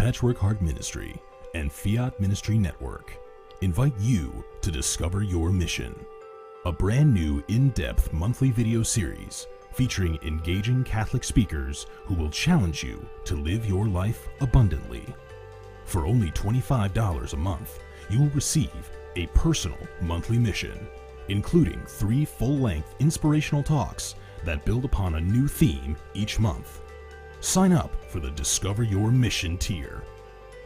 Patchwork Heart Ministry and Fiat Ministry Network invite you to discover your mission. A brand new in-depth monthly video series featuring engaging Catholic speakers who will challenge you to live your life abundantly. For only $25 a month, you will receive a personal monthly mission, including 3 full-length inspirational talks that build upon a new theme each month. Sign up for the Discover Your Mission tier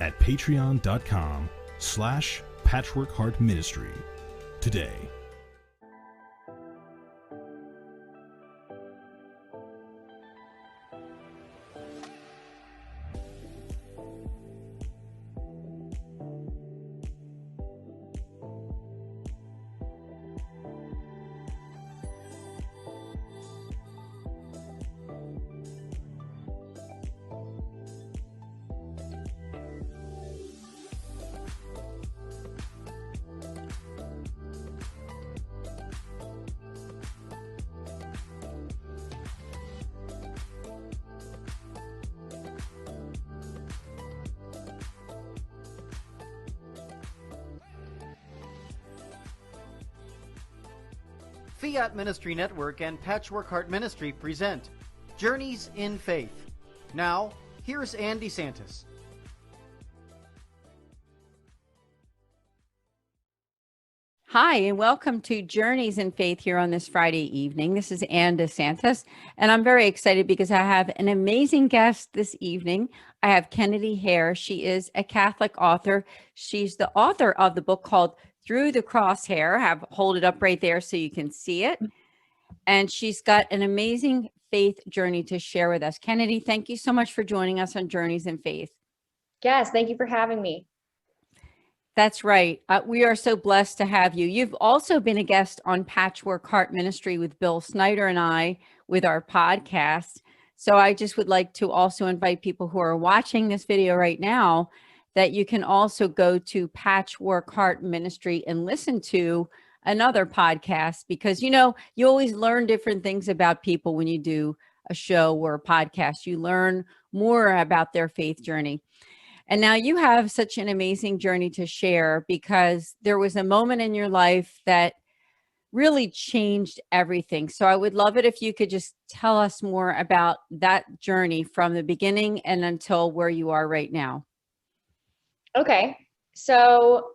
at patreon.com/patchworkheartministry today. Fiat Ministry Network and Patchwork Heart Ministry present Journeys in Faith. Now, here's Anne DeSantis. Hi, and welcome to Journeys in Faith here on this Friday evening. This is Anne DeSantis, and I'm very excited because I have an amazing guest this evening. I have Kennedy Hehr. She is a Catholic author. She's the author of the book called Through the Crosshair. Hold it up right there so you can see it. And she's got an amazing faith journey to share with us. Kennedy, thank you so much for joining us on Journeys in Faith. Yes, thank you for having me. That's right. We are so blessed to have you. You've also been a guest on Patchwork Heart Ministry with Bill Snyder and I with our podcast. So I just would like to also invite people who are watching this video right now that you can also go to Patchwork Heart Ministry and listen to another podcast, because, you know, you always learn different things about people when you do a show or a podcast. You learn more about their faith journey. And now you have such an amazing journey to share, because there was a moment in your life that really changed everything. So I would love it if you could just tell us more about that journey from the beginning and until where you are right now. Okay, so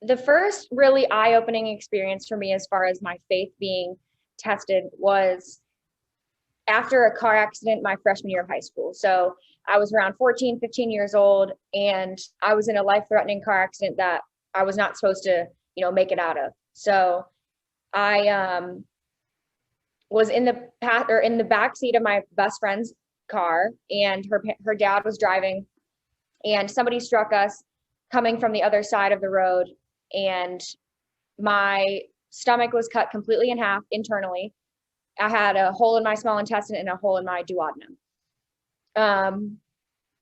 the first really eye-opening experience for me as far as my faith being tested was after a car accident my freshman year of high school. So I was around 14, 15 years old, and I was in a life-threatening car accident that I was not supposed to, make it out of. So I was in the back seat of my best friend's car, and her dad was driving, and somebody struck us coming from the other side of the road, and my stomach was cut completely in half internally. I had a hole in my small intestine and a hole in my duodenum.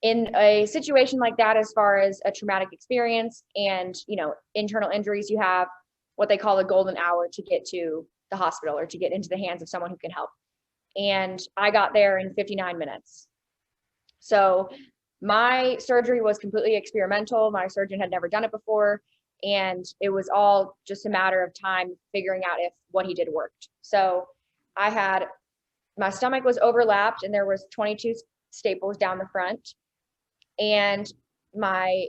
In a situation like that, as far as a traumatic experience and, internal injuries, you have what they call a golden hour to get to the hospital or to get into the hands of someone who can help. And I got there in 59 minutes. So my surgery was completely experimental. My surgeon had never done it before, and it was all just a matter of time figuring out if what he did worked. So my stomach was overlapped, and there was 22 staples down the front, and my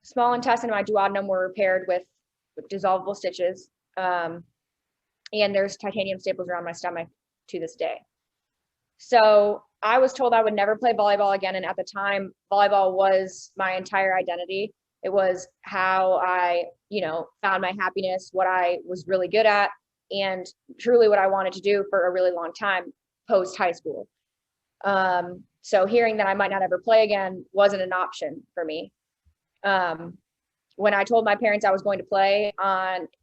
small intestine and my duodenum were repaired with dissolvable stitches, and there's titanium staples around my stomach to this day. So I was told I would never play volleyball again, and at the time, volleyball was my entire identity. It was how I, found my happiness, what I was really good at, and truly what I wanted to do for a really long time post high school. So hearing that I might not ever play again wasn't an option for me. When I told my parents I was going to play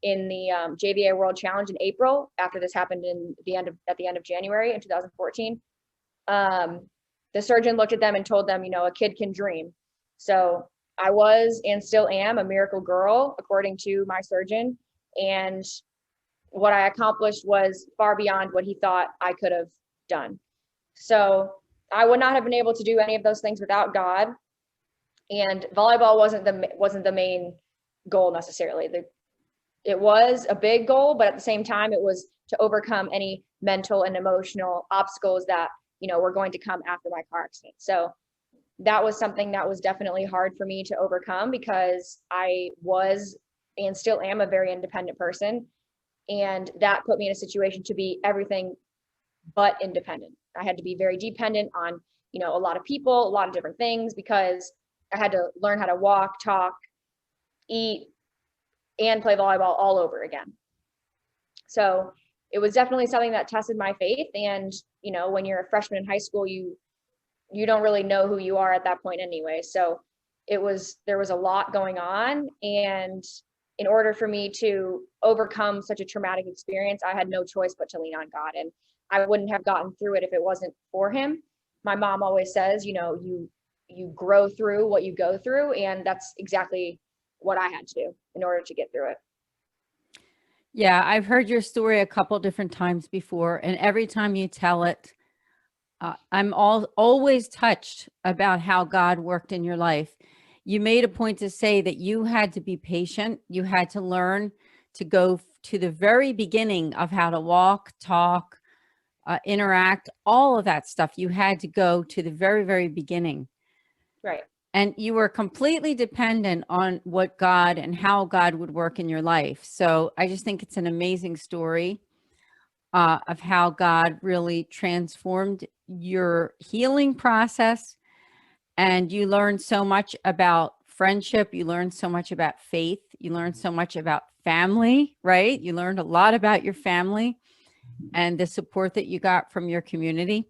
in the JVA World Challenge in April, after this happened at the end of January in 2014, the surgeon looked at them and told them, a kid can dream. So I was and still am a miracle girl, according to my surgeon. And what I accomplished was far beyond what he thought I could have done. So I would not have been able to do any of those things without God. And volleyball wasn't the main goal necessarily. It was a big goal, but at the same time, it was to overcome any mental and emotional obstacles that, were going to come after my car accident. So that was something that was definitely hard for me to overcome, because I was and still am a very independent person. And that put me in a situation to be everything but independent. I had to be very dependent on, a lot of people, a lot of different things, because I had to learn how to walk, talk, eat, and play volleyball all over again. So it was definitely something that tested my faith. And, when you're a freshman in high school, you don't really know who you are at that point anyway. So there was a lot going on. And in order for me to overcome such a traumatic experience, I had no choice but to lean on God. And I wouldn't have gotten through it if it wasn't for him. My mom always says, you grow through what you go through. And that's exactly what I had to do in order to get through it. Yeah, I've heard your story a couple different times before, and every time you tell it, I'm always touched about how God worked in your life. You made a point to say that you had to be patient. You had to learn to go to the very beginning of how to walk, talk, interact, all of that stuff. You had to go to the very, very beginning. Right. And you were completely dependent on what God and how God would work in your life. So I just think it's an amazing story of how God really transformed your healing process. And you learned so much about friendship. You learned so much about faith. You learned so much about family, right? You learned a lot about your family and the support that you got from your community.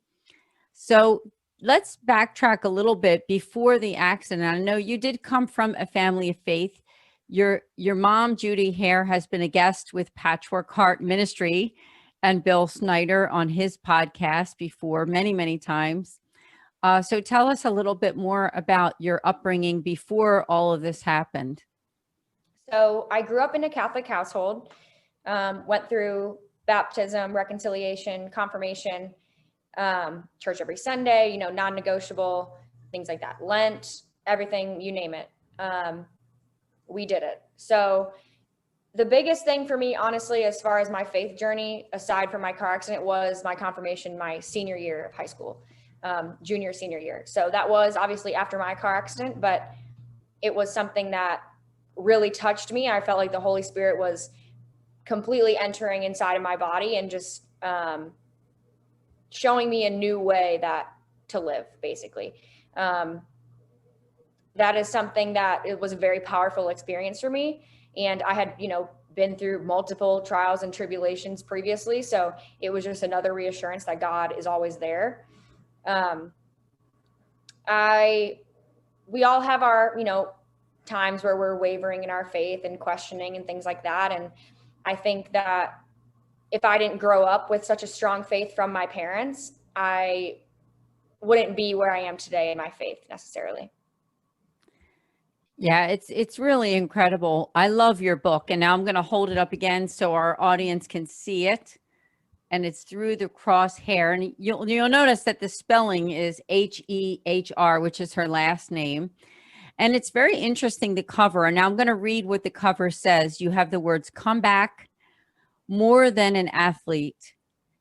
So let's backtrack a little bit before the accident. I know you did come from a family of faith. Your mom, Judy Hehr, has been a guest with Patchwork Heart Ministry and Bill Snyder on his podcast before many, many times. So tell us a little bit more about your upbringing before all of this happened. So I grew up in a Catholic household, went through baptism, reconciliation, confirmation, church every Sunday, non-negotiable, things like that. Lent, everything, you name it. We did it. So the biggest thing for me, honestly, as far as my faith journey, aside from my car accident, was my confirmation my senior year of high school, junior, senior year. So that was obviously after my car accident, but it was something that really touched me. I felt like the Holy Spirit was completely entering inside of my body and just showing me a new way to live, basically. That is something that it was a very powerful experience for me. And I had, been through multiple trials and tribulations previously. So it was just another reassurance that God is always there. We all have our, times where we're wavering in our faith and questioning and things like that. And I think that if I didn't grow up with such a strong faith from my parents, I wouldn't be where I am today in my faith necessarily. Yeah, it's really incredible. I love your book. And now I'm going to hold it up again so our audience can see it. And it's Through the Crosshair. And you'll notice that the spelling is Hehr, which is her last name. And it's very interesting, the cover. And now I'm going to read what the cover says. You have the words, "Come back, more than an athlete,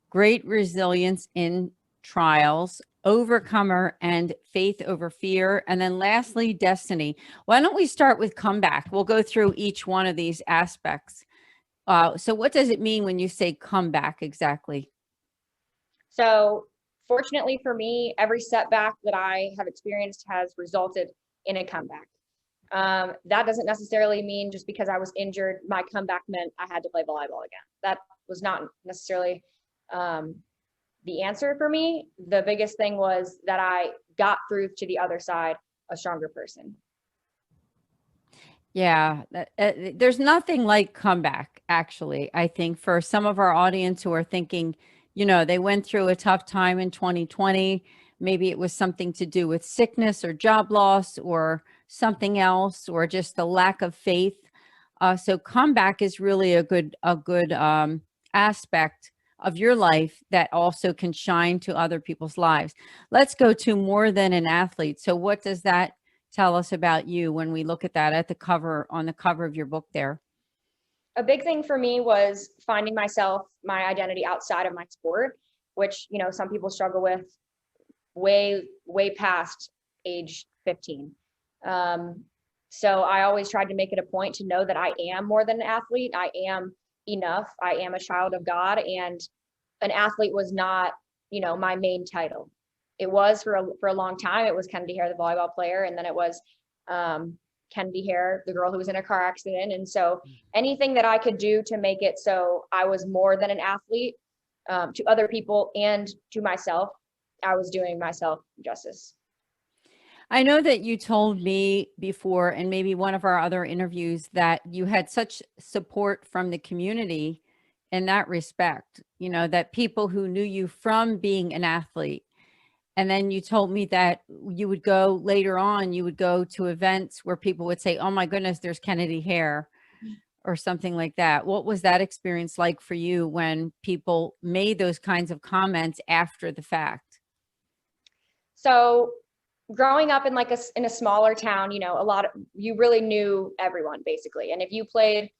great resilience in trials, overcomer, and faith over fear." And then lastly, destiny. Why don't we start with comeback? We'll go through each one of these aspects. So what does it mean when you say comeback exactly? So fortunately for me, every setback that I have experienced has resulted in a comeback. That doesn't necessarily mean just because I was injured, my comeback meant I had to play volleyball again. That was not necessarily the answer for me. The biggest thing was that I got through to the other side a stronger person. Yeah, there's nothing like comeback, actually. I think for some of our audience who are thinking, they went through a tough time in 2020. Maybe it was something to do with sickness or job loss or something else, or just the lack of faith. So comeback is really a good aspect of your life that also can shine to other people's lives. Let's go to more than an athlete. So what does that tell us about you when we look at that at the cover, on the cover of your book there? A big thing for me was finding myself, my identity outside of my sport, which, you know, some people struggle with way past age 15. So I always tried to make it a point to know that I am more than an athlete. I am enough. I am a child of God, and an athlete was not, you know, my main title. It was for a long time. It was Kennedy Hehr, the volleyball player, and then it was Kennedy Hehr, the girl who was in a car accident. And so anything that I could do to make it so I was more than an athlete, to other people and to myself, I was doing myself justice. I know that you told me before, and maybe one of our other interviews, that you had such support from the community in that respect, you know, that people who knew you from being an athlete. And then you told me that you would go later on, you would go to events where people would say, oh my goodness, there's Kennedy Hehr, or something like that. What was that experience like for you when people made those kinds of comments after the fact? So growing up in in a smaller town, you know, you really knew everyone basically. And if you played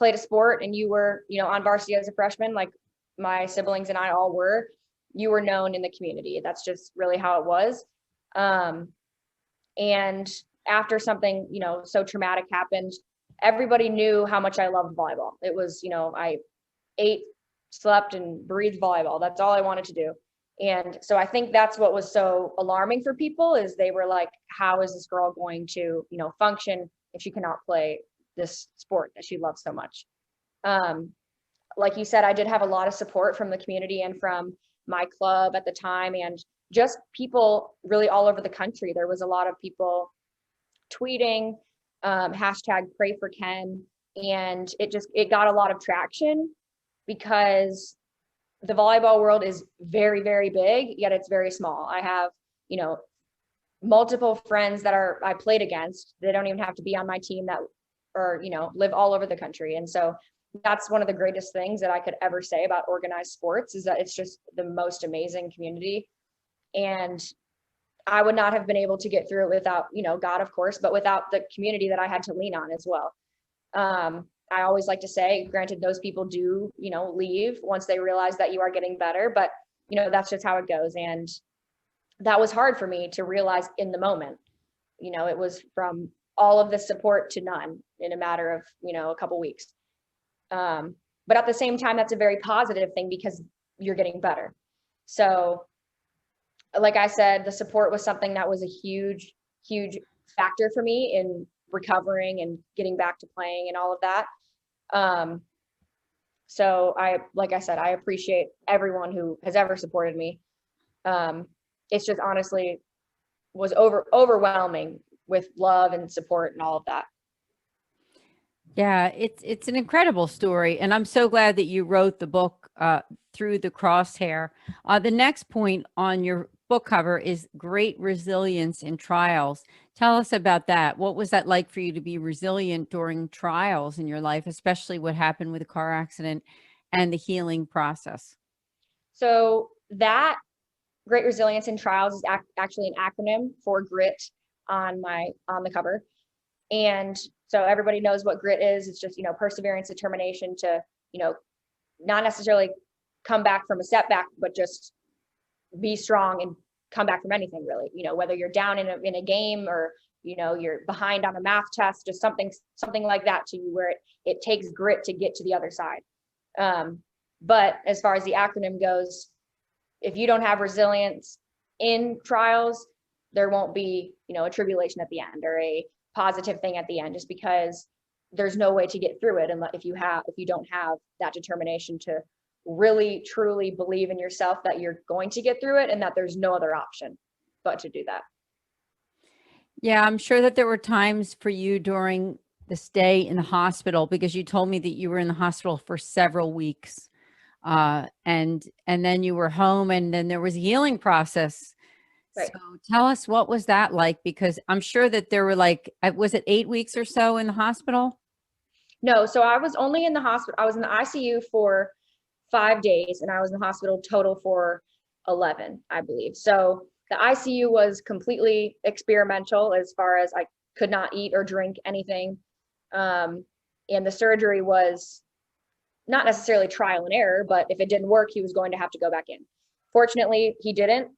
a sport and you were, you know, on varsity as a freshman, like my siblings and I all were, you were known in the community. That's just really how it was. And after something, you know, so traumatic happened, everybody knew how much I loved volleyball. It was, you know, I ate, slept, and breathed volleyball. That's all I wanted to do. And so I think that's what was so alarming for people, is they were like, how is this girl going to, you know, function if she cannot play this sport that she loves so much? Like you said, I did have a lot of support from the community and from my club at the time, and just people really all over the country. There was a lot of people tweeting, hashtag pray for Ken. And it got a lot of traction because the volleyball world is very, very big, yet it's very small. I have, you know, multiple friends that I played against. They don't even have to be on my team you know, live all over the country. And so that's one of the greatest things that I could ever say about organized sports, is that it's just the most amazing community. And I would not have been able to get through it without, you know, God, of course, but without the community that I had to lean on as well. I always like to say, granted, those people do, you know, leave once they realize that you are getting better, but, you know, that's just how it goes. And that was hard for me to realize in the moment. You know, it was from all of the support to none in a matter of, you know, a couple weeks. But at the same time, that's a very positive thing because you're getting better. So like I said, the support was something that was a huge, huge factor for me in recovering and getting back to playing and all of that. So like I said, I appreciate everyone who has ever supported me. It's just honestly was overwhelming with love and support and all of that. Yeah, it's an incredible story. And I'm so glad that you wrote the book, Through the Crosshair. The next point on your book cover is great resilience in trials. Tell us about that. What was that like for you to be resilient during trials in your life, especially what happened with a car accident and the healing process? So that great resilience in trials is actually an acronym for grit on the cover. And so everybody knows what grit is. It's just, you know, perseverance, determination to, you know, not necessarily come back from a setback, but just be strong and come back from anything, really. You know, whether you're down in a game, or, you know, you're behind on a math test, just something like that to you, where it takes grit to get to the other side. But as far as the acronym goes, if you don't have resilience in trials, there won't be, you know, a tribulation at the end or a positive thing at the end, just because there's no way to get through it if you don't have that determination to really truly believe in yourself that you're going to get through it and that there's no other option but to do that. Yeah, I'm sure that there were times for you during the stay in the hospital, because you told me that you were in the hospital for several weeks, and then you were home, and then there was a healing process. Right. So tell us, what was that like? Because I'm sure that there were was it 8 weeks or so in the hospital? No, so I was only in the hospital. I was in the ICU for 5 days, and I was in the hospital total for 11, I believe. So The ICU was completely experimental as far as I could not eat or drink anything. And the surgery was not necessarily trial and error, but if it didn't work, he was going to have to go back in. Fortunately, he didn't.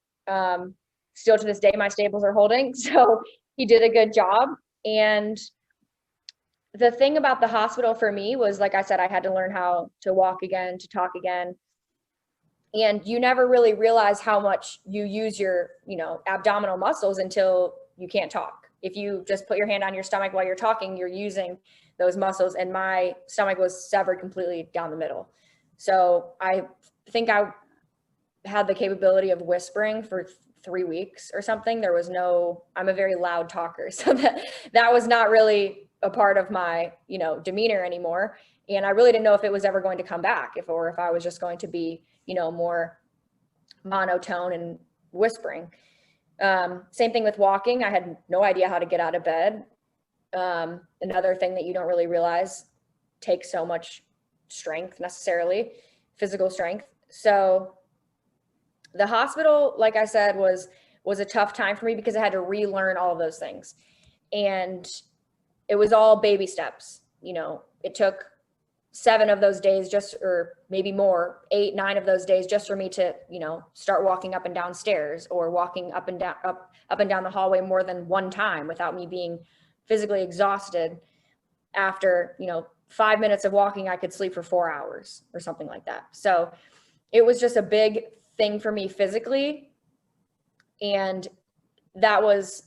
Still to this day, my staples are holding. So he did a good job. And the thing about the hospital for me was, like I said, I had to learn how to walk again, to talk again. And you never really realize how much you use your, abdominal muscles until you can't talk. If you just put your hand on your stomach while you're talking, you're using those muscles. And my stomach was severed completely down the middle. So I think I had the capability of whispering for 3 weeks or something. I'm a very loud talker. So that was not really a part of my, demeanor anymore. And I really didn't know if it was ever going to come back, if I was just going to be, more monotone and whispering. Same thing with walking. I had no idea how to get out of bed. Another thing that you don't really realize takes so much strength necessarily, physical strength. So the hospital, like I said, was a tough time for me because I had to relearn all of those things. And it was all baby steps. It took 7 of those days or maybe more, 8, 9 of those days just for me to, start walking up and down stairs or walking up and down the hallway more than one time without me being physically exhausted. After, 5 minutes of walking, I could sleep for 4 hours or something like that. So it was just a big thing for me physically. And that was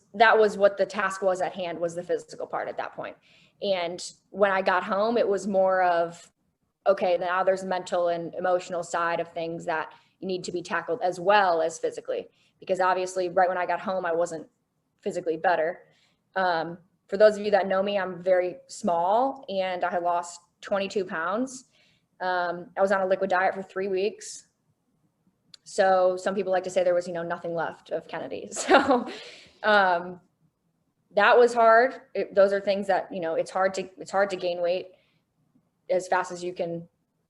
what the task was at hand, was the physical part at that point. And when I got home, it was more of, okay, now there's mental and emotional side of things that need to be tackled as well as physically, because obviously right when I got home, I wasn't physically better. For those of you that know me, I'm very small and I had lost 22 pounds. I was on a liquid diet for 3 weeks. So some people like to say there was, nothing left of Kennedy. So that was hard. Those are things that, it's hard to gain weight as fast as you can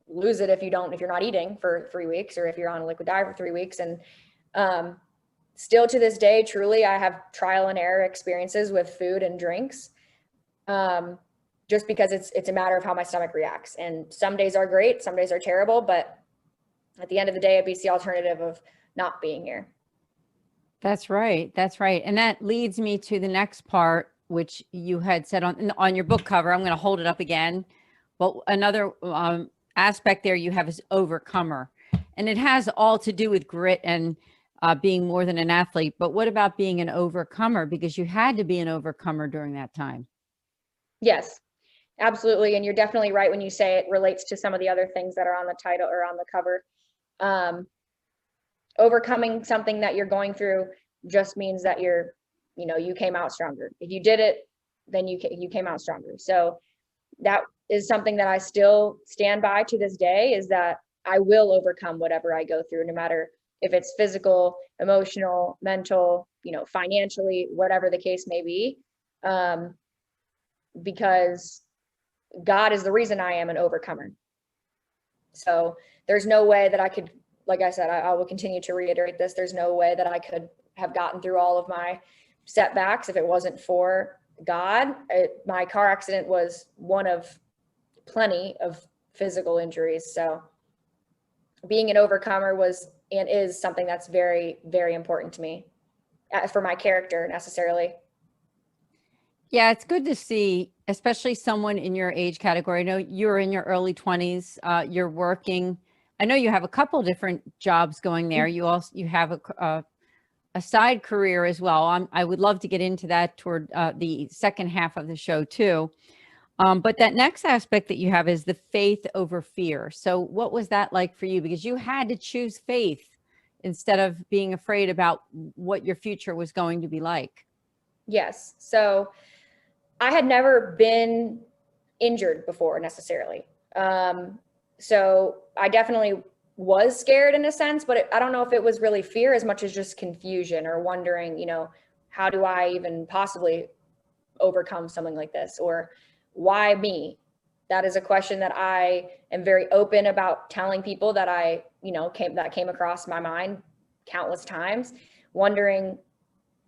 lose it if you're not eating for 3 weeks, or if you're on a liquid diet for 3 weeks. And still to this day, truly, I have trial and error experiences with food and drinks, just because it's a matter of how my stomach reacts. And some days are great, some days are terrible, but at the end of the day, it beats the alternative of not being here. That's right. That's right. And that leads me to the next part, which you had said on your book cover. I'm going to hold it up again. But another aspect there you have is overcomer. And it has all to do with grit and being more than an athlete. But what about being an overcomer? Because you had to be an overcomer during that time. Yes, absolutely. And you're definitely right when you say it relates to some of the other things that are on the title or on the cover. Overcoming something that you're going through just means that you came out stronger. If you did it, then you came out stronger. So that is something that I still stand by to this day, is that I will overcome whatever I go through, no matter if it's physical, emotional, mental, financially, whatever the case may be, because God is the reason I am an overcomer. So there's no way that I could, like I said, I will continue to reiterate this. There's no way that I could have gotten through all of my setbacks if it wasn't for God. My car accident was one of plenty of physical injuries. So being an overcomer was and is something that's very, very important to me for my character necessarily. Yeah, it's good to see, especially someone in your age category. I know you're in your early 20s. You're working. I know you have a couple different jobs going there. You have a side career as well. I would love to get into that toward the second half of the show too. But that next aspect that you have is the faith over fear. So what was that like for you? Because you had to choose faith instead of being afraid about what your future was going to be like. Yes. So I had never been injured before necessarily. So I definitely was scared in a sense, but I don't know if it was really fear as much as just confusion or wondering, how do I even possibly overcome something like this, or why me? That is a question that I am very open about telling people that came across my mind countless times wondering,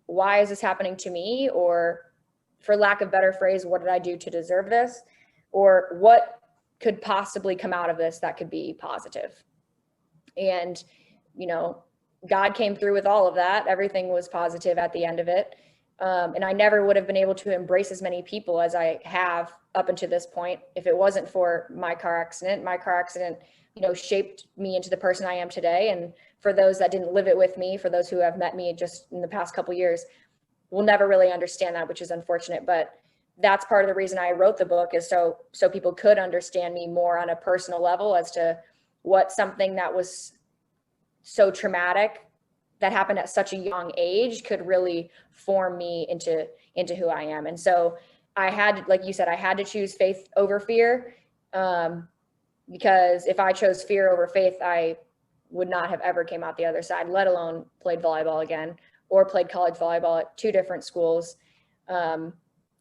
why is this happening to me? Or, for lack of better phrase, what did I do to deserve this? Or what could possibly come out of this that could be positive? And, you know, God came through with all of that. Everything was positive at the end of it. And I never would have been able to embrace as many people as I have up until this point if it wasn't for my car accident. My car accident, you know, shaped me into the person I am today. And for those that didn't live it with me, for those who have met me just in the past couple of years, will never really understand that, which is unfortunate. But that's part of the reason I wrote the book, is so people could understand me more on a personal level as to what something that was so traumatic that happened at such a young age could really form me into who I am. And so I had, like you said, I had to choose faith over fear, because if I chose fear over faith, I would not have ever came out the other side, let alone played volleyball again, or played college volleyball at 2 different schools,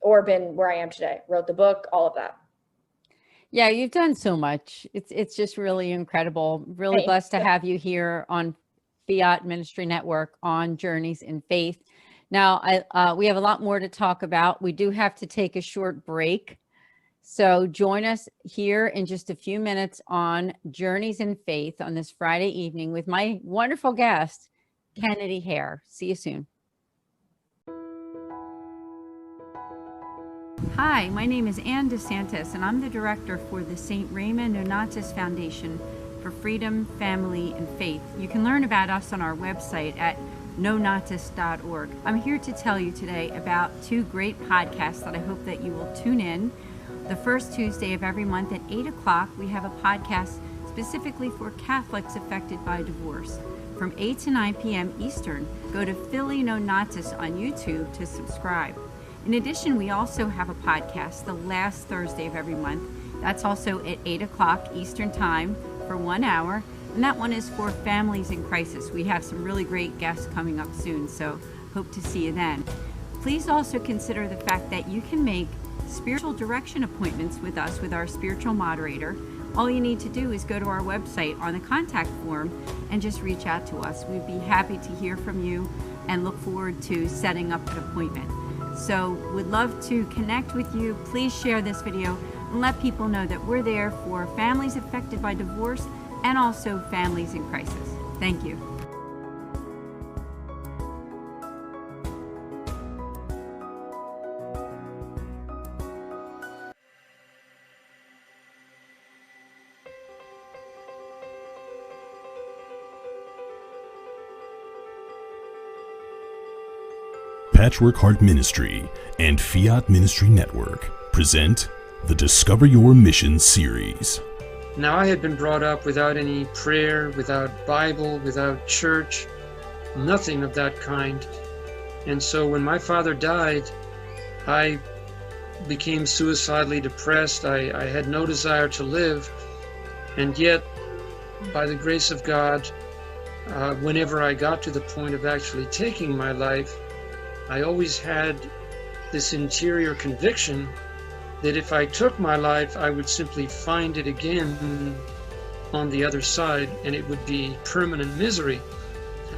or been where I am today, wrote the book, all of that. Yeah, you've done so much. It's just really incredible. Really blessed to have you here on Fiat Ministry Network on Journeys in Faith. Now, we have a lot more to talk about. We do have to take a short break. So join us here in just a few minutes on Journeys in Faith on this Friday evening with my wonderful guest, Kennedy Hehr. See you soon. Hi, my name is Anne DeSantis, and I'm the director for the St. Raymond Nonatus Foundation for Freedom, Family, and Faith. You can learn about us on our website at nonatus.org. I'm here to tell you today about 2 great podcasts that I hope that you will tune in. The first Tuesday of every month at 8 o'clock, we have a podcast specifically for Catholics affected by divorce. From 8 to 9 p.m. Eastern, go to Philly Nonatus on YouTube to subscribe. In addition, we also have a podcast the last Thursday of every month. That's also at 8 o'clock Eastern Time for 1 hour. And that one is for families in crisis. We have some really great guests coming up soon, so hope to see you then. Please also consider the fact that you can make spiritual direction appointments with us, with our spiritual moderator. All you need to do is go to our website on the contact form and just reach out to us. We'd be happy to hear from you and look forward to setting up an appointment. So we'd love to connect with you. Please share this video and let people know that we're there for families affected by divorce and also families in crisis. Thank you. Patchwork Heart Ministry and Fiat Ministry Network present the Discover Your Mission series. Now, I had been brought up without any prayer, without Bible, without church, nothing of that kind. And so when my father died, I became suicidally depressed. I had no desire to live. And yet, by the grace of God, whenever I got to the point of actually taking my life, I always had this interior conviction that if I took my life, I would simply find it again on the other side, and it would be permanent misery.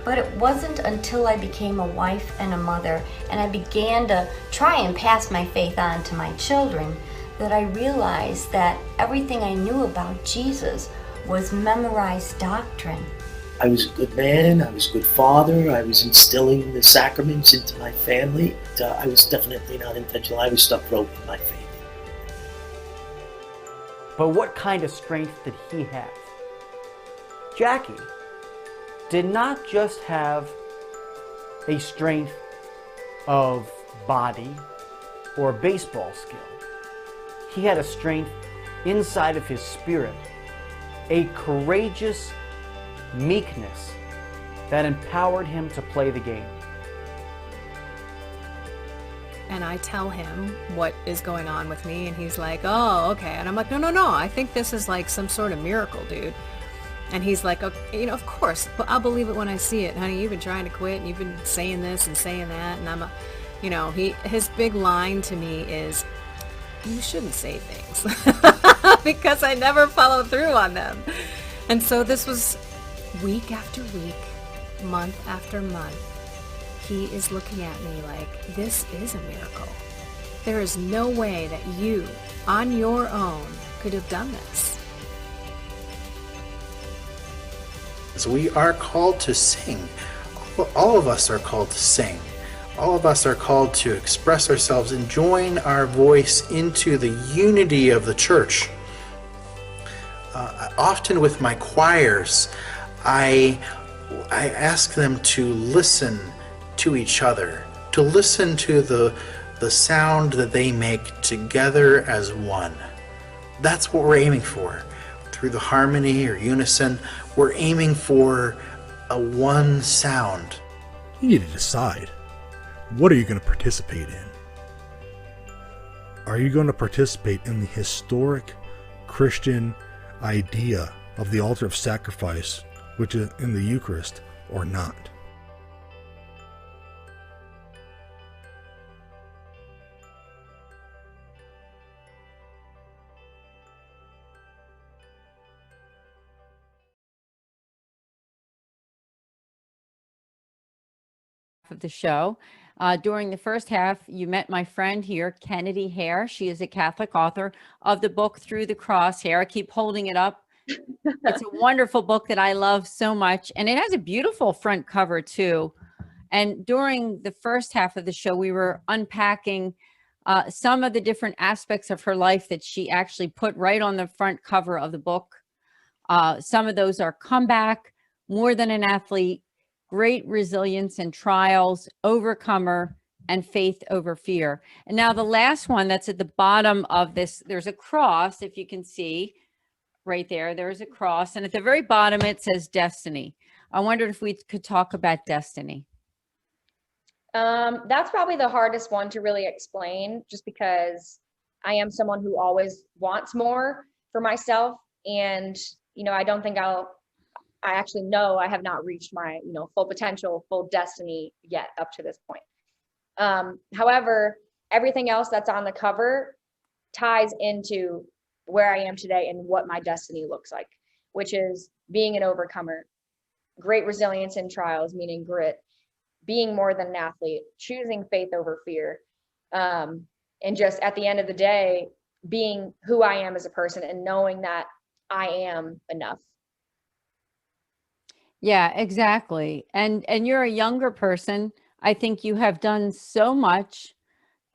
But it wasn't until I became a wife and a mother, and I began to try and pass my faith on to my children, that I realized that everything I knew about Jesus was memorized doctrine. I was a good man, I was a good father, I was instilling the sacraments into my family. I was definitely not intentional. I was stuck broke in my faith. But what kind of strength did he have? Jackie did not just have a strength of body or baseball skill. He had a strength inside of his spirit, a courageous meekness that empowered him to play the game. And I tell him what is going on with me, and he's like, oh, okay. And I'm like, no, I think this is like some sort of miracle, dude. And he's like, okay, of course, but I'll believe it when I see it. Honey, you've been trying to quit, and you've been saying this and saying that, and I'm his big line to me is, you shouldn't say things, because I never follow through on them. And so this was week after week, month after month, he is looking at me like, this is a miracle. There is no way that you, on your own, could have done this. So we are called to sing. All of us are called to sing. All of us are called to express ourselves and join our voice into the unity of the church. Often with my choirs, I ask them to listen to each other, to listen to the sound that they make together as one. That's what we're aiming for. Through the harmony or unison, we're aiming for a one sound. You need to decide. What are you going to participate in? Are you going to participate in the historic Christian idea of the altar of sacrifice, which is in the Eucharist, or not? Of the show. During the first half, you met my friend here, Kennedy Hehr. She is a Catholic author of the book Through the Crosshair. I keep holding it up. It's a wonderful book that I love so much. And it has a beautiful front cover too. And during the first half of the show, we were unpacking some of the different aspects of her life that she actually put right on the front cover of the book. Some of those are comeback, more than an athlete, great resilience in trials, overcomer, and faith over fear. And now the last one that's at the bottom of this, there's a cross, if you can see right there, there's a cross. And at the very bottom, it says destiny. I wondered if we could talk about destiny. That's probably the hardest one to really explain, just because I am someone who always wants more for myself. And, I don't think I actually know I have not reached my, full potential, full destiny yet up to this point. However, everything else that's on the cover ties into where I am today and what my destiny looks like, which is being an overcomer, great resilience in trials, meaning grit, being more than an athlete, choosing faith over fear, and just at the end of the day, being who I am as a person and knowing that I am enough. Yeah, exactly. And you're a younger person. I think you have done so much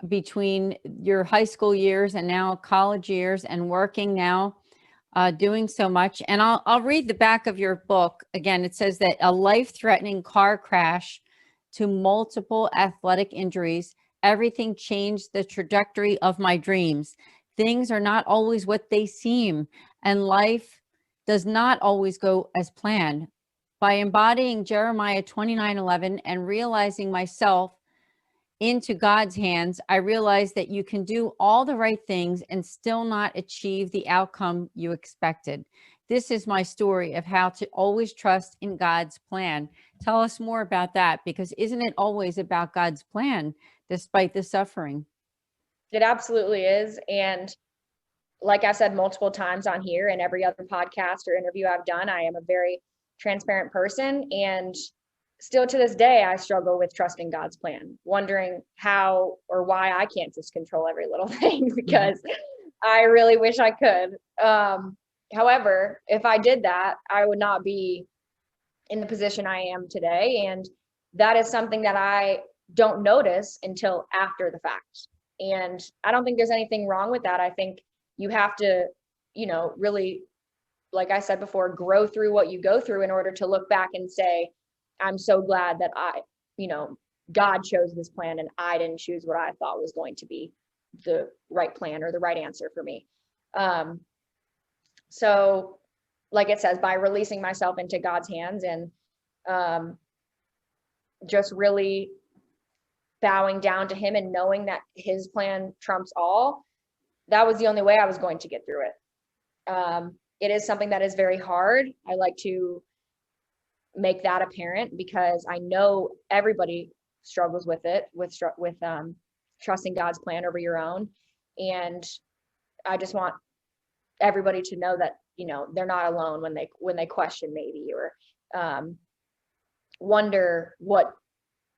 between your high school years and now college years and working now, doing so much. And I'll read the back of your book. Again, it says that a life-threatening car crash to multiple athletic injuries, everything changed the trajectory of my dreams. Things are not always what they seem, and life does not always go as planned. By embodying Jeremiah 29:11 and realizing myself into God's hands, I realized that you can do all the right things and still not achieve the outcome you expected. This is my story of how to always trust in God's plan. Tell us more about that, because isn't it always about God's plan despite the suffering? It absolutely is. And like I said multiple times on here and every other podcast or interview I've done, I am a very transparent person, and still to this day I struggle with trusting God's plan, wondering how or why I can't just control every little thing, because I really wish I could. However, if I did that, I would not be in the position I am today, and that is something that I don't notice until after the fact. And I don't think there's anything wrong with that. I think you have to, really, like I said before, grow through what you go through in order to look back and say, I'm so glad that God chose this plan and I didn't choose what I thought was going to be the right plan or the right answer for me. So like it says, by releasing myself into God's hands and just really bowing down to him and knowing that his plan trumps all, that was the only way I was going to get through it. It is something that is very hard. I like to make that apparent because I know everybody struggles with it, with trusting God's plan over your own. And I just want everybody to know that, they're not alone when they question maybe, or wonder what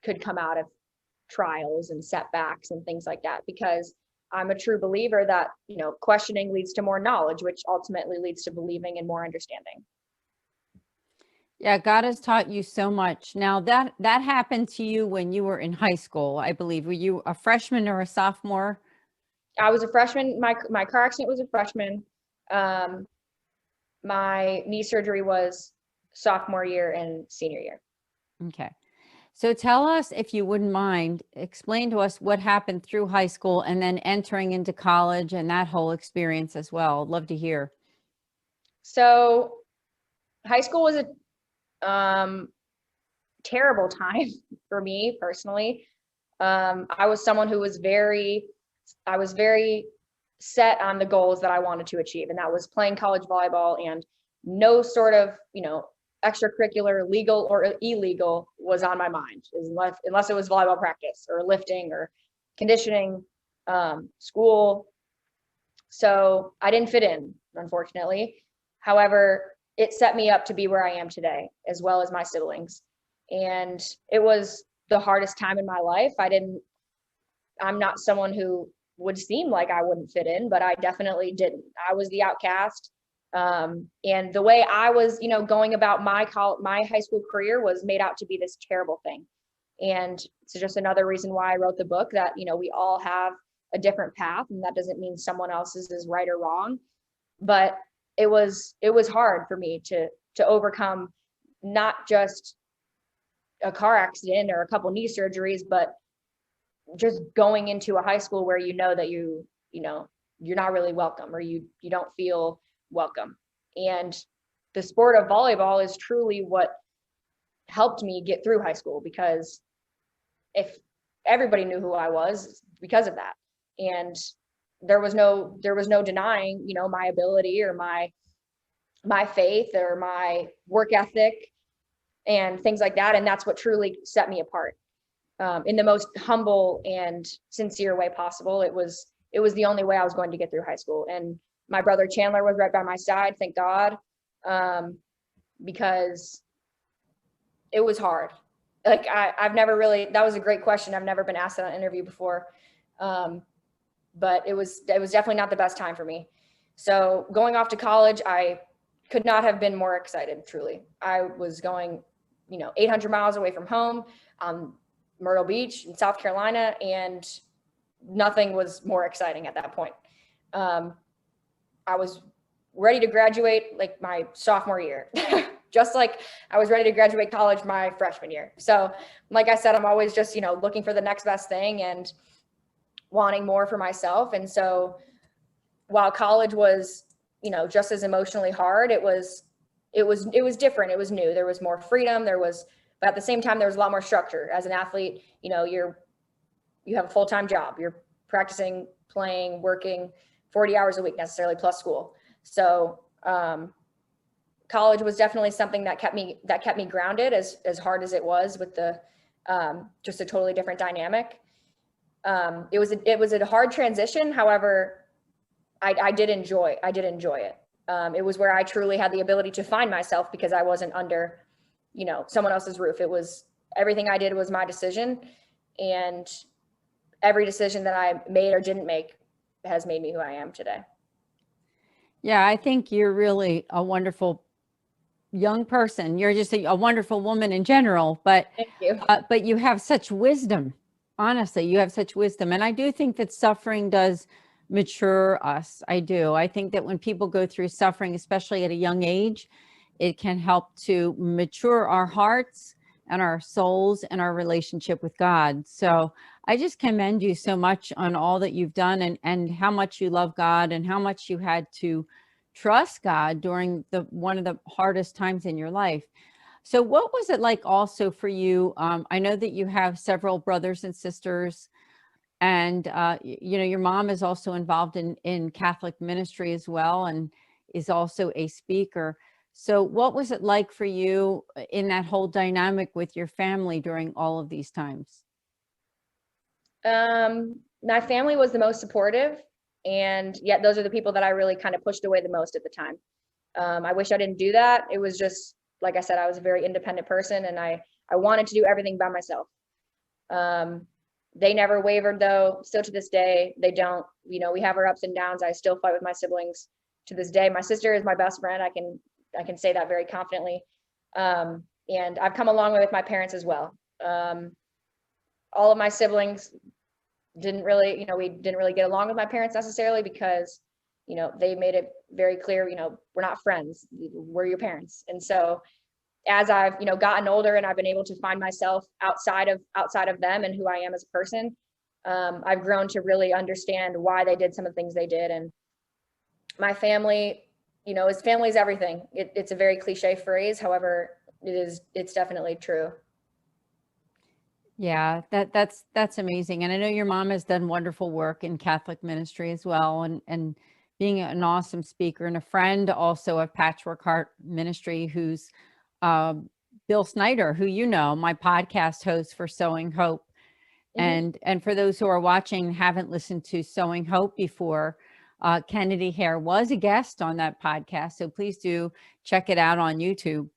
could come out of trials and setbacks and things like that, because I'm a true believer that, questioning leads to more knowledge, which ultimately leads to believing and more understanding. Yeah, God has taught you so much. Now that happened to you when you were in high school, I believe. Were you a freshman or a sophomore? I was a freshman. My car accident was a freshman. My knee surgery was sophomore year and senior year. Okay. So tell us, if you wouldn't mind, explain to us what happened through high school and then entering into college and that whole experience as well. I'd love to hear. So high school was a terrible time for me personally. I was someone who was very set on the goals that I wanted to achieve, and that was playing college volleyball, and no sort of, extracurricular, legal or illegal, was on my mind, unless it was volleyball practice or lifting or conditioning, school. So I didn't fit in, unfortunately. However, it set me up to be where I am today, as well as my siblings. And it was the hardest time in my life. I'm not someone who would seem like I wouldn't fit in, but I definitely didn't. I was the outcast. And the way I was, going about my high school career was made out to be this terrible thing. And it's just another reason why I wrote the book, that, we all have a different path, and that doesn't mean someone else's is right or wrong. But it was hard for me to overcome not just a car accident or a couple knee surgeries, but just going into a high school where that you're not really welcome, or you don't feel welcome. And the sport of volleyball is truly what helped me get through high school, because if everybody knew who I was because of that, and there was no denying, my ability or my faith or my work ethic and things like that. And that's what truly set me apart, in the most humble and sincere way possible. It was the only way I was going to get through high school. And my brother Chandler was right by my side, thank God, because it was hard. Like I've never really, that was a great question. I've never been asked that on an interview before. But it was definitely not the best time for me. So going off to college, I could not have been more excited, truly. I was going, 800 miles away from home, Myrtle Beach in South Carolina, and nothing was more exciting at that point. I was ready to graduate like my sophomore year, just like I was ready to graduate college my freshman year. So like I said, I'm always just, looking for the next best thing and wanting more for myself. And so while college was, just as emotionally hard, it was different. It was new. There was more freedom. But at the same time, there was a lot more structure. As an athlete, you have a full-time job. You're practicing, playing, working 40 hours a week necessarily, plus school. So college was definitely something that kept me grounded, as hard as it was, with the just a totally different dynamic. It was a hard transition. However, I did enjoy it. It was where I truly had the ability to find myself, because I wasn't under, someone else's roof. It was, everything I did was my decision, and every decision that I made or didn't make has made me who I am today. Yeah, I think you're really a wonderful young person. You're just a wonderful woman in general, but Thank you. But you have such wisdom. Honestly, you have such wisdom. And I do think that suffering does mature us. I do. I think that when people go through suffering, especially at a young age, it can help to mature our hearts and our souls and our relationship with God. So I just commend you so much on all that you've done, and how much you love God, and how much you had to trust God during one of the hardest times in your life. So what was it like also for you? I know that you have several brothers and sisters, and your mom is also involved in Catholic ministry as well, and is also a speaker. So what was it like for you in that whole dynamic with your family during all of these times? My family was the most supportive, and yet those are the people that I really kind of pushed away the most at the time. I wish I didn't do that. It was just, like I said, I was a very independent person, and I wanted to do everything by myself. They never wavered though. Still to this day, they don't. You know, we have our ups and downs. I still fight with my siblings to this day. My sister is my best friend. I can say that very confidently. And I've come a long way with my parents as well. All of my siblings didn't really, we didn't really get along with my parents necessarily because, they made it very clear, we're not friends, we're your parents. And so as I've, gotten older and I've been able to find myself outside of them and who I am as a person, I've grown to really understand why they did some of the things they did. And my family, family is everything. It's a very cliche phrase. However, it's definitely true. Yeah, that's amazing. And I know your mom has done wonderful work in Catholic ministry as well, and being an awesome speaker and a friend also of Patchwork Heart Ministry, who's Bill Snyder, who my podcast host for Sowing Hope. Mm-hmm. And for those who are watching, haven't listened to Sowing Hope before, Kennedy Hehr was a guest on that podcast. So please do check it out on YouTube.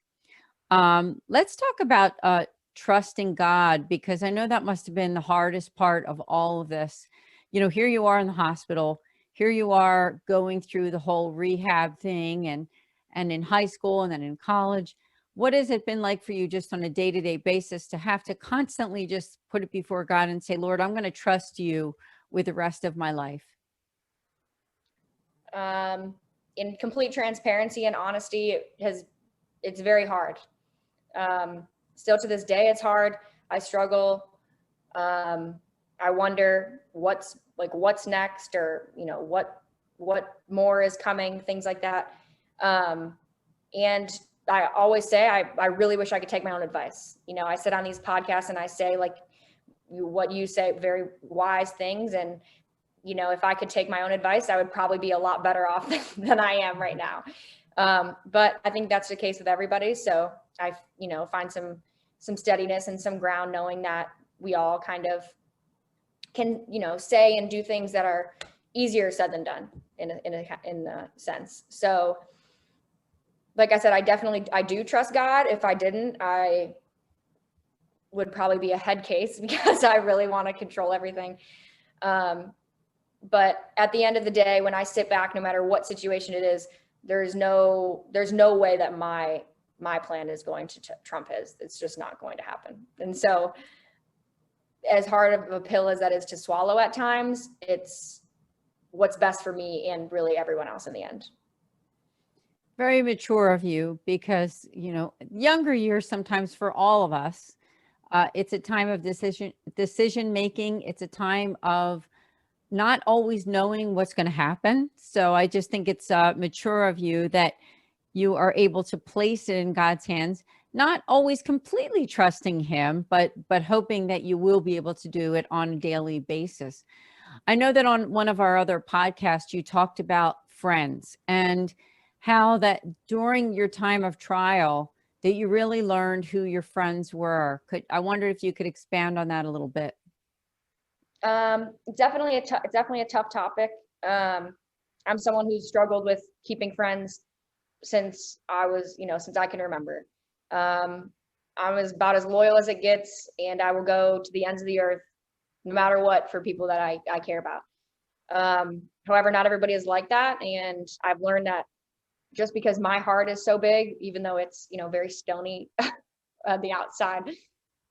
Let's talk about trusting God, because I know that must have been the hardest part of all of this. Here you are in the hospital, here you are going through the whole rehab thing and in high school and then in college. What has it been like for you just on a day-to-day basis to have to constantly just put it before God and say, Lord, I'm going to trust you with the rest of my life? In complete transparency and honesty, it's very hard. Still to this day, it's hard. I struggle. I wonder what's next, or, what more is coming, things like that. And I always say, I really wish I could take my own advice. I sit on these podcasts and I say what you say, very wise things. And, if I could take my own advice, I would probably be a lot better off than I am right now. But I think that's the case with everybody. So I, find some steadiness and some ground, knowing that we all kind of can, say and do things that are easier said than done in a sense. So like I said, I do trust God. If I didn't, I would probably be a head case because I really want to control everything. But at the end of the day, when I sit back, no matter what situation it is, there's no way that my plan is going to trump his. It's just not going to happen. And so as hard of a pill as that is to swallow at times, it's what's best for me and really everyone else in the end. Very mature of you, because, younger years, sometimes for all of us, it's a time of decision making. It's a time of not always knowing what's going to happen. So I just think it's mature of you that you are able to place it in God's hands, not always completely trusting him, but hoping that you will be able to do it on a daily basis. I know that on one of our other podcasts, you talked about friends and how that during your time of trial that you really learned who your friends were. I wonder if you could expand on that a little bit. Definitely a tough topic. I'm someone who's struggled with keeping friends since I was, since I can remember. I'm about as loyal as it gets, and I will go to the ends of the earth, no matter what, for people that I care about. However, not everybody is like that. And I've learned that just because my heart is so big, even though it's, very stony on the outside,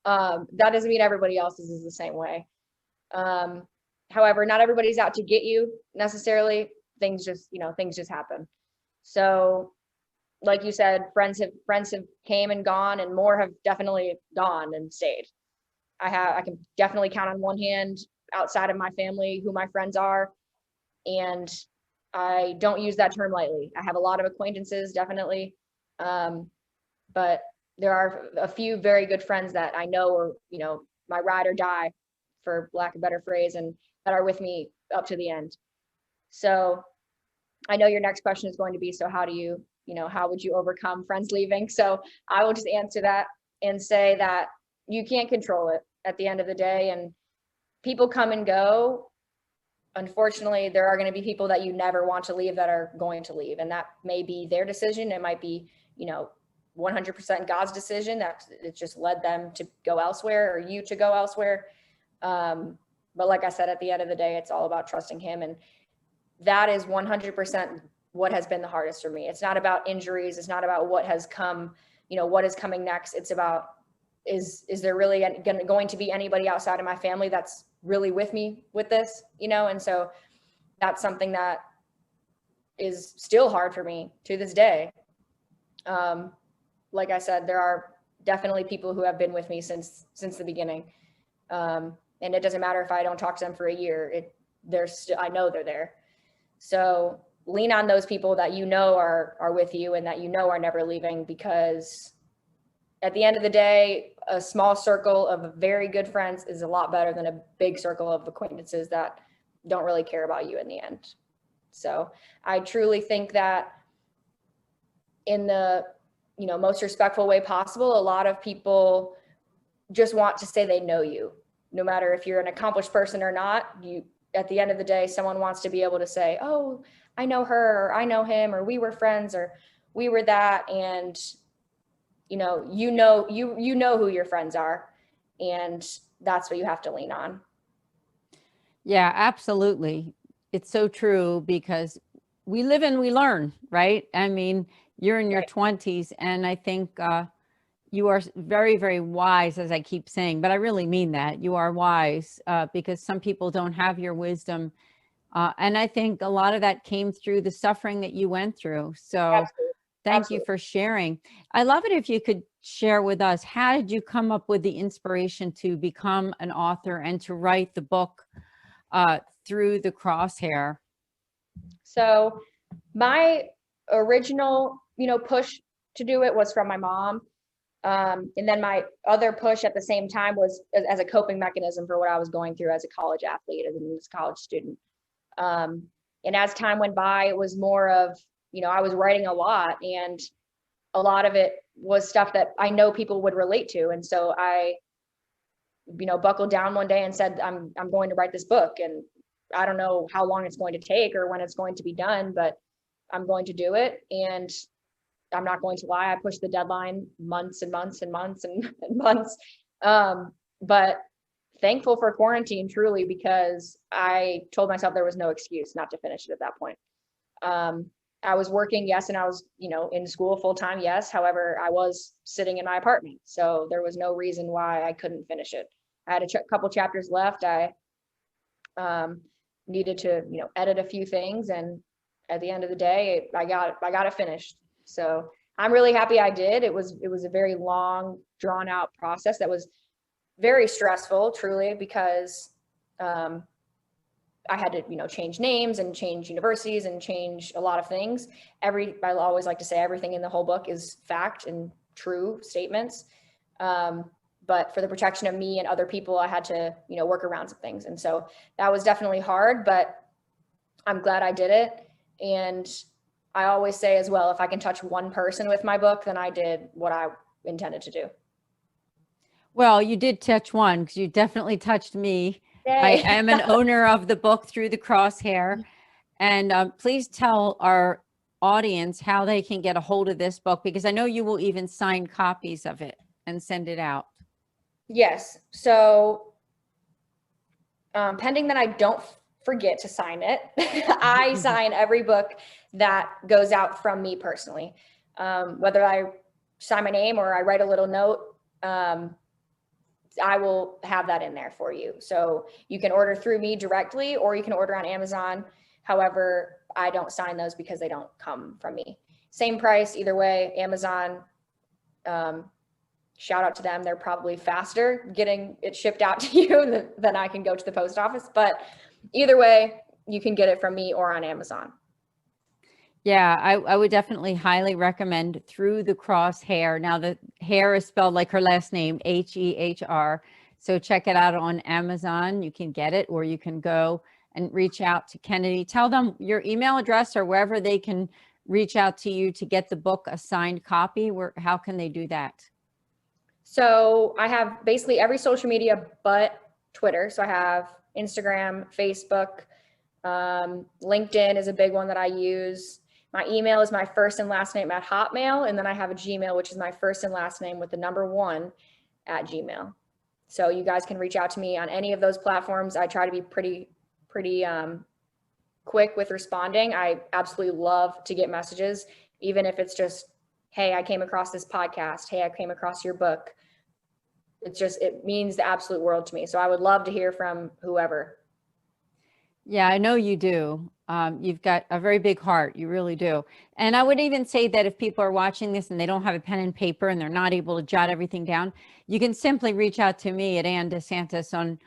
that doesn't mean everybody else's is the same way. However, not everybody's out to get you necessarily. Things just happen. So like you said, friends have came and gone, and more have definitely gone and stayed. I can definitely count on one hand outside of my family who my friends are. And I don't use that term lightly. I have a lot of acquaintances, definitely. But there are a few very good friends that I know are, my ride or die, for lack of a better phrase, and that are with me up to the end. So I know your next question is going to be, so how do you, how would you overcome friends leaving? So I will just answer that and say that you can't control it at the end of the day, and people come and go. Unfortunately, there are going to be people that you never want to leave that are going to leave, and that may be their decision. It might be, 100% God's decision, that it just led them to go elsewhere, or you to go elsewhere. But like I said, at the end of the day, it's all about trusting him. And that is 100% what has been the hardest for me. It's not about injuries. It's not about what has come, what is coming next. It's about, is there really going to be anybody outside of my family that's really with me with this, And so that's something that is still hard for me to this day. Like I said, there are definitely people who have been with me since the beginning. And it doesn't matter if I don't talk to them for a year, I know they're there. So lean on those people that are with you and that are never leaving, because at the end of the day, a small circle of very good friends is a lot better than a big circle of acquaintances that don't really care about you in the end. So I truly think that in the most respectful way possible, a lot of people just want to say they know you. No matter if you're an accomplished person or not, at the end of the day, someone wants to be able to say, oh, I know her, or I know him, or we were friends, or we were that. And, you know who your friends are, and that's what you have to lean on. Yeah, absolutely. It's so true, because we live and we learn, right? I mean, you're in your 20s, and I think you are very, very wise, as I keep saying, but I really mean that. You are wise because some people don't have your wisdom. And I think a lot of that came through the suffering that you went through. So Absolutely. Thank you for sharing. I love it if you could share with us, how did you come up with the inspiration to become an author and to write the book Through the Crosshair? So my original, push to do it was from my mom. And then my other push at the same time was as a coping mechanism for what I was going through as a college athlete, as a college student. And as time went by, it was more of, I was writing a lot, and a lot of it was stuff that I know people would relate to. And so I, buckled down one day and said, I'm going to write this book, and I don't know how long it's going to take or when it's going to be done, but I'm going to do it. And I'm not going to lie, I pushed the deadline months and months and months and months. But thankful for quarantine, truly, because I told myself there was no excuse not to finish it at that point. I was working, yes, and I was, in school full time, yes. However, I was sitting in my apartment, so there was no reason why I couldn't finish it. I had a couple chapters left. I needed to, edit a few things, and at the end of the day, I got it finished. So I'm really happy I did. It was a very long, drawn out process that was very stressful, truly, because I had to, change names and change universities and change a lot of things. I always like to say everything in the whole book is fact and true statements. But for the protection of me and other people, I had to, work around some things. And so that was definitely hard, but I'm glad I did it. And I always say as well, if I can touch one person with my book, then I did what I intended to do. Well, you did touch one, because you definitely touched me. Yay. I am an owner of the book Through the Crosshair. And please tell our audience how they can get a hold of this book, because I know you will even sign copies of it and send it out. Yes. So pending that I don't forget to sign it, I sign every book that goes out from me personally. Whether I sign my name or I write a little note, I will have that in there for you. So you can order through me directly, or you can order on Amazon. However, I don't sign those because they don't come from me. Same price either way. Amazon, shout out to them. They're probably faster getting it shipped out to you than I can go to the post office. But either way, you can get it from me or on Amazon. Yeah, I would definitely highly recommend Through the Crosshair. Now, the hair is spelled like her last name, Hehr. So check it out on Amazon. You can get it, or you can go and reach out to Kennedy. Tell them your email address, or wherever they can reach out to you to get the book a signed copy. How can they do that? So I have basically every social media but Twitter. So I have Instagram, Facebook, LinkedIn is a big one that I use. My email is my first and last name at Hotmail. And then I have a Gmail, which is my first and last name with the number 1 at Gmail. So you guys can reach out to me on any of those platforms. I try to be pretty quick with responding. I absolutely love to get messages, even if it's just, hey, I came across this podcast. Hey, I came across your book. It means the absolute world to me. So I would love to hear from whoever. Yeah, I know you do. You've got a very big heart. You really do. And I would even say that if people are watching this and they don't have a pen and paper and they're not able to jot everything down, you can simply reach out to me at Anne DeSantis on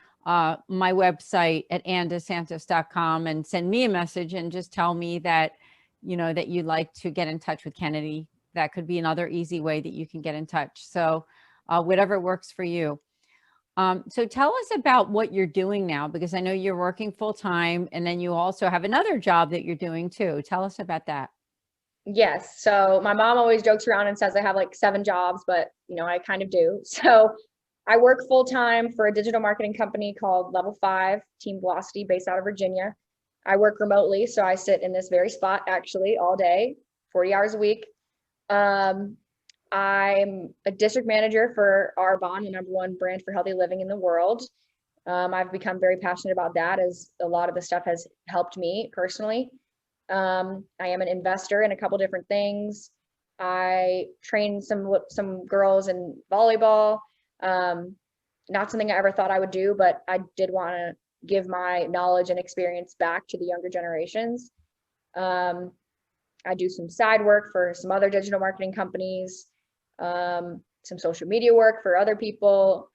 my website at annedesantis.com and send me a message and just tell me that, that you'd like to get in touch with Kennedy. That could be another easy way that you can get in touch. So whatever works for you. So tell us about what you're doing now, because I know you're working full time and then you also have another job that you're doing too. Tell us about that. Yes. So my mom always jokes around and says I have like 7 jobs, but I kind of do. So I work full time for a digital marketing company called Level 5 Team Velocity based out of Virginia. I work remotely. So I sit in this very spot actually all day, 40 hours a week. I'm a district manager for Arbonne, the number 1 brand for healthy living in the world. I've become very passionate about that, as a lot of the stuff has helped me personally. I am an investor in a couple different things. I train some girls in volleyball. Not something I ever thought I would do, but I did want to give my knowledge and experience back to the younger generations. I do some side work for some other digital marketing companies. Some social media work for other people,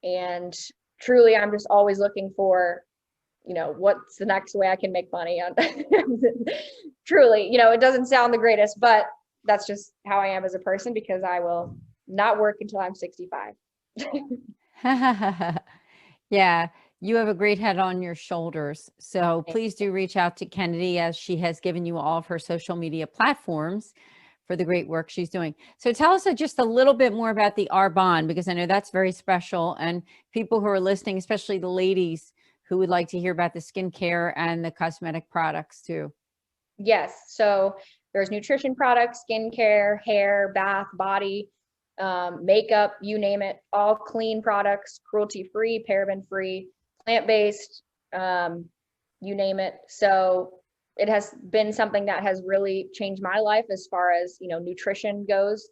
and truly I'm just always looking for what's the next way I can make money on. Truly, it doesn't sound the greatest, but that's just how I am as a person, because I will not work until I'm 65. Yeah, you have a great head on your shoulders. So please do reach out to Kennedy, as she has given you all of her social media platforms for the great work she's doing. So tell us just a little bit more about the Arbonne, because I know that's very special, and people who are listening, especially the ladies who would like to hear about the skincare and the cosmetic products too. Yes. So there's nutrition products, skincare, hair, bath, body, makeup, you name it, all clean products, cruelty-free, paraben-free, plant-based, you name it. So it has been something that has really changed my life as far as, nutrition goes.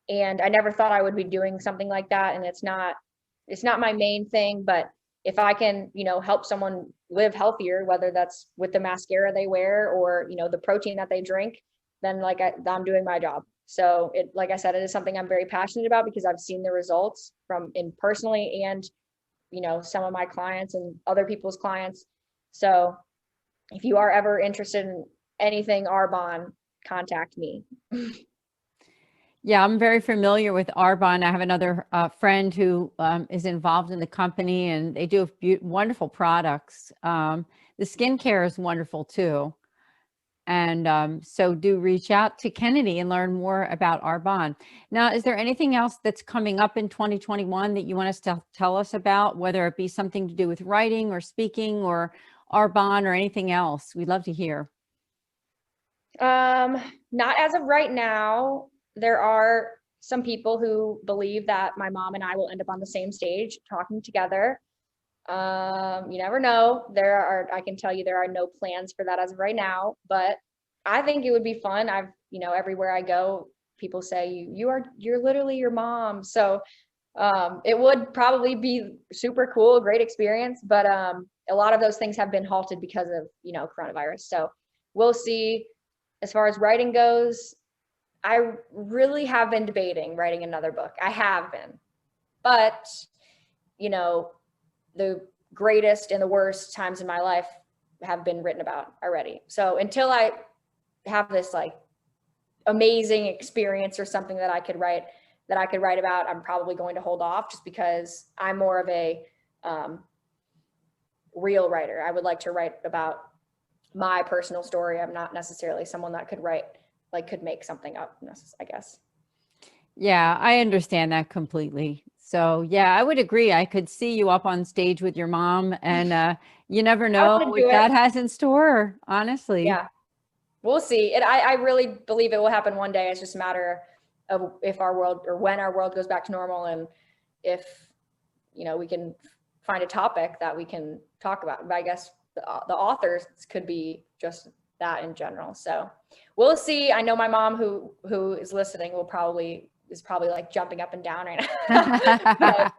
And I never thought I would be doing something like that. And it's not my main thing, but if I can, help someone live healthier, whether that's with the mascara they wear or, the protein that they drink, then I'm doing my job. So like I said, it is something I'm very passionate about, because I've seen the results personally and, some of my clients and other people's clients. So if you are ever interested in anything Arbonne, contact me. Yeah, I'm very familiar with Arbonne. I have another friend who is involved in the company, and they do wonderful products. The skincare is wonderful too. And so do reach out to Kennedy and learn more about Arbonne. Now, is there anything else that's coming up in 2021 that you want us to tell us about, whether it be something to do with writing or speaking or Arbonne or anything else? We'd love to hear. Not as of right now. There are some people who believe that my mom and I will end up on the same stage talking together. You never know. I can tell you there are no plans for that as of right now, but I think it would be fun. Everywhere I go, people say you're literally your mom. So, it would probably be super cool, great experience, but, a lot of those things have been halted because of, coronavirus. So we'll see. As far as writing goes, I really have been debating writing another book. I have been, but, the greatest and the worst times in my life have been written about already. So until I have this amazing experience or something that I could write about, I'm probably going to hold off, just because I'm more of a real writer. I would like to write about my personal story. I'm not necessarily someone that could make something up, I guess. Yeah, I understand that completely. So yeah, I would agree. I could see you up on stage with your mom, and you never know what God has in store, honestly. Yeah. We'll see. I really believe it will happen one day. It's just a matter of if our world, or when our world goes back to normal, and if, we can find a topic that we can talk about. But I guess the authors could be just that in general. So we'll see. I know my mom, who is listening, is probably like jumping up and down right now.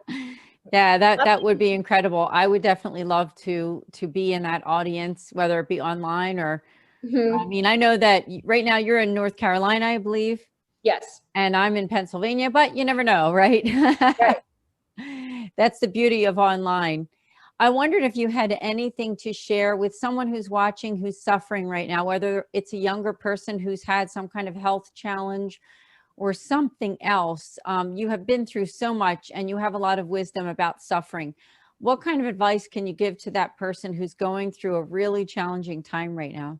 Yeah, that would be incredible. I would definitely love to be in that audience, whether it be online or, I mean, I know that right now you're in North Carolina, I believe. Yes. And I'm in Pennsylvania, but you never know, right? Right. That's the beauty of online. I wondered if you had anything to share with someone who's watching, who's suffering right now, whether it's a younger person who's had some kind of health challenge or something else. You have been through so much and you have a lot of wisdom about suffering. What kind of advice can you give to that person who's going through a really challenging time right now?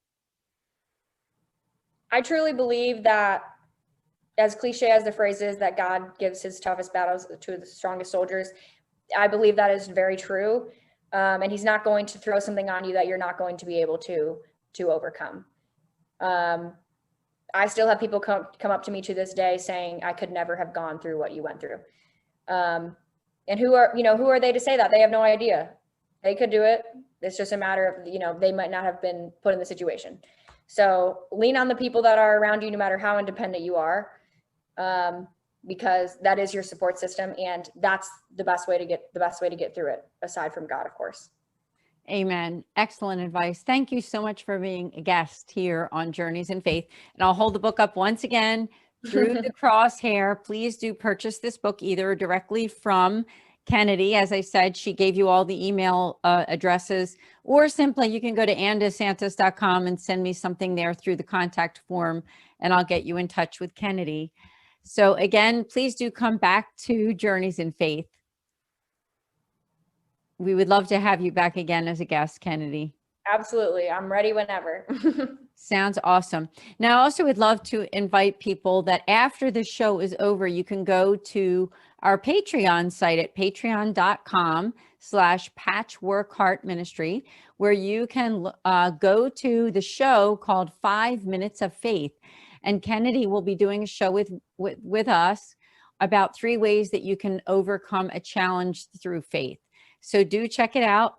I truly believe that, as cliche as the phrase is, that God gives his toughest battles to the strongest soldiers, I believe that is very true. And he's not going to throw something on you that you're not going to be able to overcome. I still have people come up to me to this day saying, I could never have gone through what you went through. And who are they to say that? They have no idea. They could do it. It's just a matter of, they might not have been put in the situation. So lean on the people that are around you, no matter how independent you are, because that is your support system, and that's the best way to get through it, aside from God, of course. Amen. Excellent advice. Thank you so much for being a guest here on Journeys in Faith. And I'll hold the book up once again, Through the Crosshair. Please do purchase this book either directly from Kennedy. As I said, she gave you all the email addresses, or simply you can go to annedesantis.com and send me something there through the contact form, and I'll get you in touch with Kennedy. So again, please do come back to Journeys in Faith. We would love to have you back again as a guest, Kennedy. Absolutely. I'm ready whenever. Sounds awesome. Now, I also would love to invite people that after the show is over, you can go to our Patreon site at patreon.com/patchworkheartministry, where you can go to the show called 5 Minutes of Faith. And Kennedy will be doing a show with us about 3 ways that you can overcome a challenge through faith. So do check it out.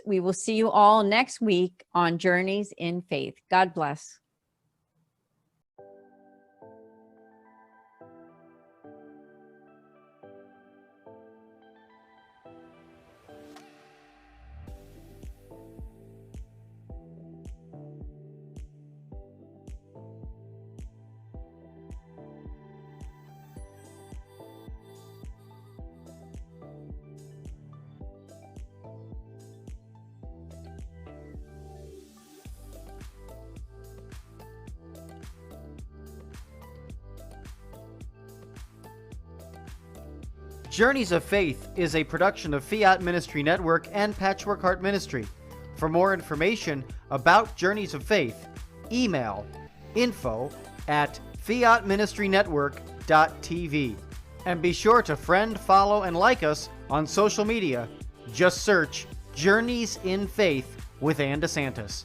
We will see you all next week on Journeys in Faith. God bless. Journeys of Faith is a production of Fiat Ministry Network and Patchwork Heart Ministry. For more information about Journeys of Faith, email info@fiatministrynetwork.tv. And be sure to friend, follow, and like us on social media. Just search Journeys in Faith with Anne DeSantis.